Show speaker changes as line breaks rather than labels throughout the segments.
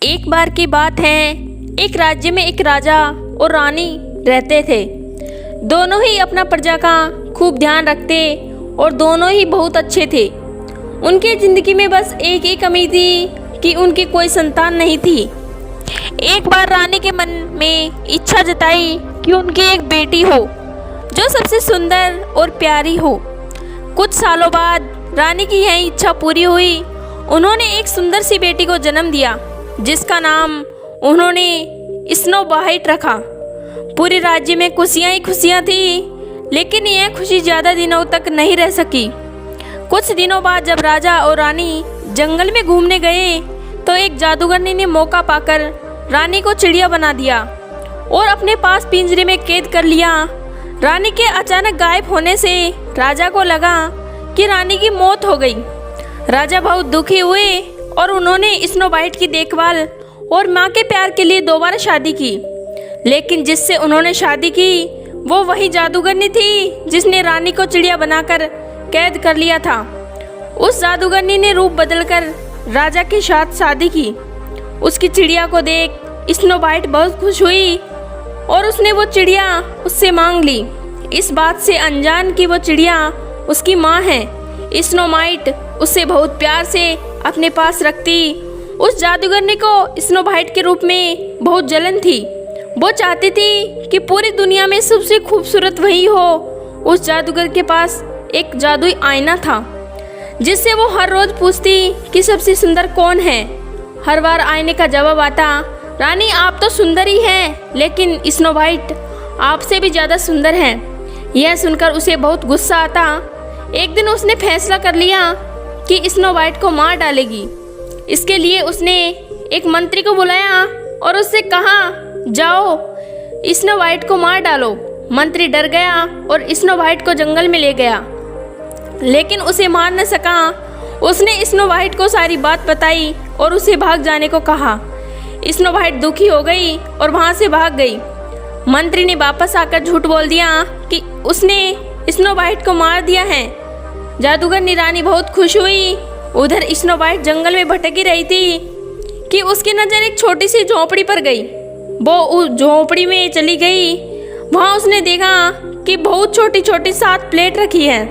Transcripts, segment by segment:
एक बार की बात है, एक राज्य में एक राजा और रानी रहते थे। दोनों ही अपना प्रजा का खूब ध्यान रखते और दोनों ही बहुत अच्छे थे। उनके ज़िंदगी में बस एक ही कमी थी कि उनकी कोई संतान नहीं थी। एक बार रानी के मन में इच्छा जताई कि उनकी एक बेटी हो जो सबसे सुंदर और प्यारी हो। कुछ सालों बाद रानी की यह इच्छा पूरी हुई। उन्होंने एक सुंदर सी बेटी को जन्म दिया जिसका नाम उन्होंने स्नो वाइट रखा। पूरे राज्य में खुशियाँ ही खुशियाँ थी, लेकिन यह खुशी ज़्यादा दिनों तक नहीं रह सकी। कुछ दिनों बाद जब राजा और रानी जंगल में घूमने गए तो एक जादूगरनी ने मौका पाकर रानी को चिड़िया बना दिया और अपने पास पिंजरे में कैद कर लिया। रानी के अचानक गायब होने से राजा को लगा कि रानी की मौत हो गई। राजा बहुत दुखी हुए और उन्होंने स्नो वाइट की देखभाल और माँ के प्यार के लिए दोबारा शादी की। लेकिन जिससे उन्होंने शादी की वो वही जादूगरनी थी जिसने रानी को चिड़िया बनाकर कैद कर लिया था। उस जादूगरनी ने रूप बदलकर राजा के साथ शादी की। उसकी चिड़िया को देख स्नो वाइट बहुत खुश हुई और उसने वो चिड़िया उससे मांग ली, इस बात से अनजान कि वो चिड़िया उसकी माँ है। स्नो वाइट उससे बहुत प्यार से अपने पास रखती। उस जादूगरनी को स्नो वाइट के रूप में बहुत जलन थी। वो चाहती थी कि पूरी दुनिया में सबसे खूबसूरत वही हो। उस जादूगर के पास एक जादुई आईना था जिससे वो हर रोज पूछती कि सबसे सुंदर कौन है। हर बार आईने का जवाब आता, रानी आप तो सुंदर ही हैं, लेकिन स्नो वाइट आपसे भी ज़्यादा सुंदर हैं। यह सुनकर उसे बहुत गुस्सा आता। एक दिन उसने फैसला कर लिया कि स्नो वाइट को मार डालेगी। इसके लिए उसने एक मंत्री को बुलाया और उससे कहा, जाओ स्नो वाइट को मार डालो। मंत्री डर गया और स्नो वाइट को जंगल में ले गया, लेकिन उसे मार न सका। उसने स्नो वाइट को सारी बात बताई और उसे भाग जाने को कहा। स्नो वाइट दुखी हो गई और वहाँ से भाग गई। मंत्री ने वापस आकर झूठ बोल दिया कि उसने स्नो वाइट को मार दिया है। जादूगरनी रानी बहुत खुश हुई। उधर स्नो वाइट जंगल में भटकी रही थी कि उसकी नज़र एक छोटी सी झोंपड़ी पर गई। वो उस झोंपड़ी में चली गई। वहाँ उसने देखा कि बहुत छोटी छोटी 7 प्लेट रखी है।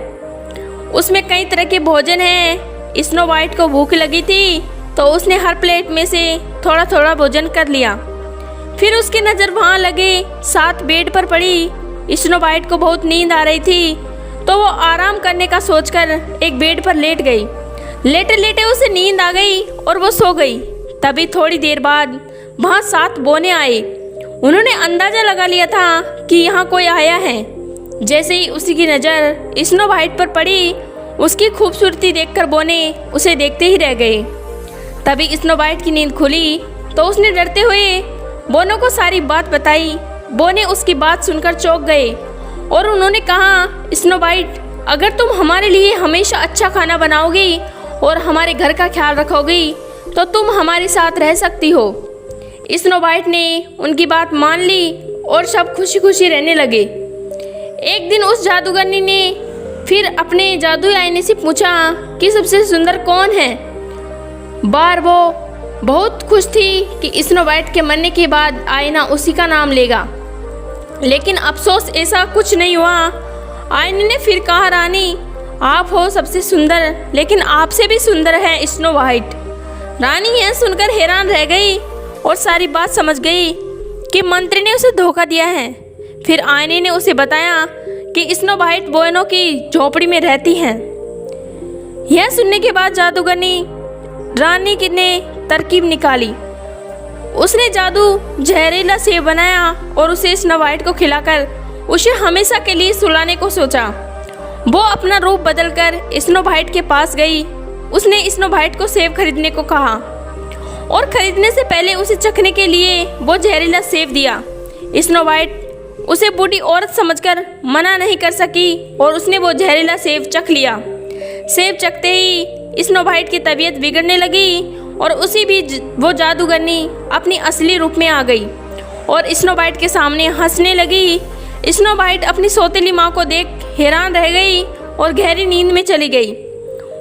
उसमें कई तरह के भोजन हैं। स्नो वाइट को भूख लगी थी तो उसने हर प्लेट में से थोड़ा थोड़ा भोजन कर लिया। फिर उसकी नज़र वहाँ लगे 7 बेड पर पड़ी। स्नो वाइट को बहुत नींद आ रही थी तो वो आराम करने का सोचकर एक बेड पर लेट गई। लेटे लेटे उसे नींद आ गई और वो सो गई। तभी थोड़ी देर बाद वहाँ 7 बौने आए। उन्होंने अंदाज़ा लगा लिया था कि यहाँ कोई आया है। जैसे ही उसी की नज़र स्नो वाइट पर पड़ी, उसकी खूबसूरती देखकर बौने उसे देखते ही रह गए। तभी स्नो वाइट की नींद खुली तो उसने डरते हुए बौनों को सारी बात बताई। बौने उसकी बात सुनकर चौंक गए और उन्होंने कहा, स्नो वाइट अगर तुम हमारे लिए हमेशा अच्छा खाना बनाओगी और हमारे घर का ख्याल रखोगी तो तुम हमारे साथ रह सकती हो। स्नो वाइट ने उनकी बात मान ली और सब खुशी खुशी रहने लगे। एक दिन उस जादूगरनी ने फिर अपने जादुई आईने से पूछा कि सबसे सुंदर कौन है। बार वो बहुत खुश थी कि स्नो वाइट के मरने के बाद आईना उसी का नाम लेगा, लेकिन अफसोस ऐसा कुछ नहीं हुआ। आईने ने फिर कहा, रानी आप हो सबसे सुंदर, लेकिन आपसे भी सुंदर है स्नो वाइट। रानी यह सुनकर हैरान रह गई और सारी बात समझ गई कि मंत्री ने उसे धोखा दिया है। फिर आईने ने उसे बताया कि स्नो वाइट बौनों की झोपड़ी में रहती हैं। यह सुनने के बाद जादूगरनी रानी ने तरकीब निकाली। उसने जादू जहरीला सेब बनाया और उसे स्नो वाइट को खिलाकर उसे हमेशा के लिए सुलाने को सोचा। वो अपना रूप बदलकर स्नो वाइट के पास गई। उसने स्नो वाइट को सेब खरीदने को कहा और खरीदने से पहले उसे चखने के लिए वो जहरीला सेब दिया। स्नो वाइट उसे बूढ़ी औरत समझकर मना नहीं कर सकी और उसने वो जहरीला सेब चख लिया। सेब चखते ही स्नो वाइट की तबीयत बिगड़ने लगी और उसी भी वो जादूगरनी अपनी असली रूप में आ गई और स्नो वाइट के सामने हंसने लगी। स्नो वाइट अपनी सौतेली माँ को देख हैरान रह गई और गहरी नींद में चली गई।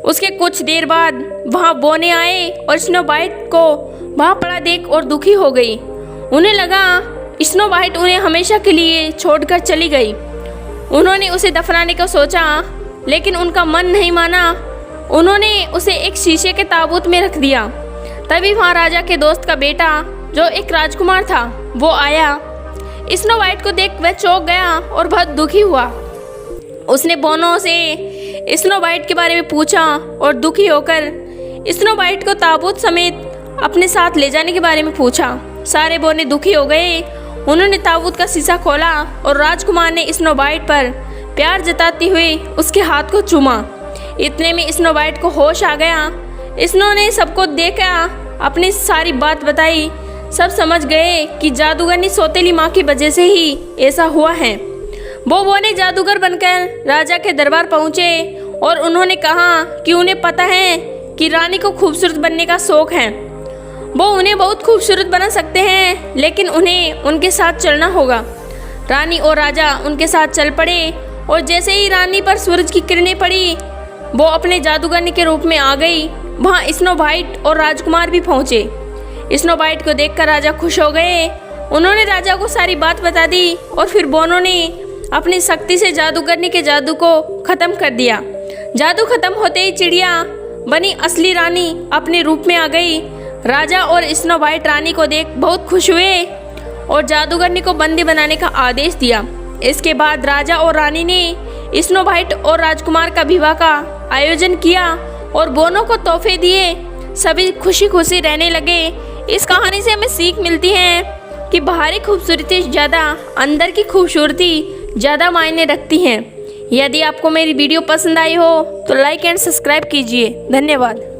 उसके कुछ देर बाद वहाँ बौने आए और स्नो वाइट को वहाँ पड़ा देख और दुखी हो गई। उन्हें लगा स्नो वाइट उन्हें हमेशा के लिए छोड़कर चली गई। उन्होंने उसे दफनाने का सोचा, लेकिन उनका मन नहीं माना। उन्होंने उसे एक शीशे के ताबूत में रख दिया। तभी वहाँ राजा के दोस्त का बेटा, जो एक राजकुमार था, वो आया। स्नो वाइट को देख वह चौंक गया और बहुत दुखी हुआ। उसने बोनो से स्नो वाइट के बारे में पूछा और दुखी होकर स्नो वाइट को ताबूत समेत अपने साथ ले जाने के बारे में पूछा। सारे बोने दुखी हो गए। उन्होंने ताबूत का शीशा खोला और राजकुमार ने स्नो वाइट पर प्यार जताते हुए उसके हाथ को चूमा। इतने में स्नो वाइट को होश आ गया। स्नो ने सबको देखा, अपनी सारी बात बताई। सब समझ गए कि जादूगरनी सौतेली माँ की वजह से ही ऐसा हुआ है। वो बोने जादूगर बनकर राजा के दरबार पहुँचे और उन्होंने कहा कि उन्हें पता है कि रानी को खूबसूरत बनने का शौक है। वो उन्हें बहुत खूबसूरत बना सकते हैं, लेकिन उन्हें उनके साथ चलना होगा। रानी और राजा उनके साथ चल पड़े और जैसे ही रानी पर सूरज की किरणें पड़ी, वो अपने जादूगरनी के रूप में आ गई। वहाँ स्नो वाइट और राजकुमार भी पहुँचे। स्नो वाइट को देखकर राजा खुश हो गए। उन्होंने राजा को सारी बात बता दी और फिर बोनो ने अपनी शक्ति से जादूगरनी के जादू को ख़त्म कर दिया। जादू खत्म होते ही चिड़िया बनी असली रानी अपने रूप में आ गई। राजा और स्नो वाइट रानी को देख बहुत खुश हुए और जादूगरनी को बंदी बनाने का आदेश दिया। इसके बाद राजा और रानी ने स्नो वाइट और राजकुमार का विवाह का आयोजन किया और बोनो को तोहफे दिए। सभी खुशी खुशी रहने लगे। इस कहानी से हमें सीख मिलती है कि बाहरी खूबसूरती ज़्यादा अंदर की खूबसूरती ज़्यादा मायने रखती हैं। यदि आपको मेरी वीडियो पसंद आई हो तो लाइक एंड सब्सक्राइब कीजिए। धन्यवाद।